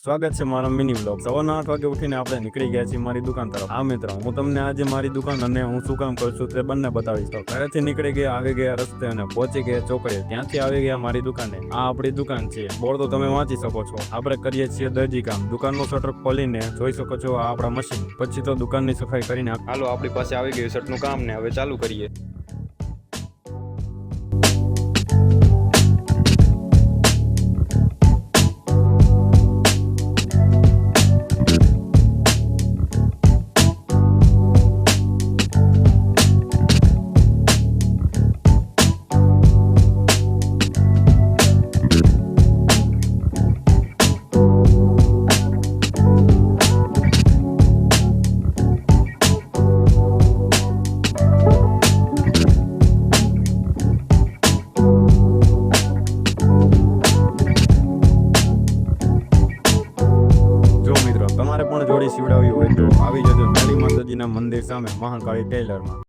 સ્વાગત છે મારા મિની બ્લોગ. સવારના 8 વાગે ઉઠીને આપણે નીકળી ગયા છીએ મારી દુકાન તરફ. હા મિત્રો, હું તમને આજે મારી દુકાન અને હું શું કામ કરું છું તે બંને બતાવીશ. તો ઘરેથી નીકળી ગયા, આવી ગયા રસ્તે અને પહોંચી ગયા ચોકડીએ. ત્યાંથી આવી ગયા મારી દુકાને. આ આપણી દુકાન છે. બોર્ડ તો તમે વાંચી શકો છો. આપણે કરીએ છીએ દરજી કામ. દુકાનનું શટર ખોલીને જોઈ શકો છો આ આપણા મશીન. પછી તો દુકાનની સફાઈ કરીને હાલો આપણી પાસે આવી ગયું શર્ટનું કામ ને હવે ચાલુ કરીએ. તમારે પણ જોડી સીવડાવી હોય તો આવી જજો કાળી માતાજીના મંદિર સામે મહાકાળી ટેલરમાં.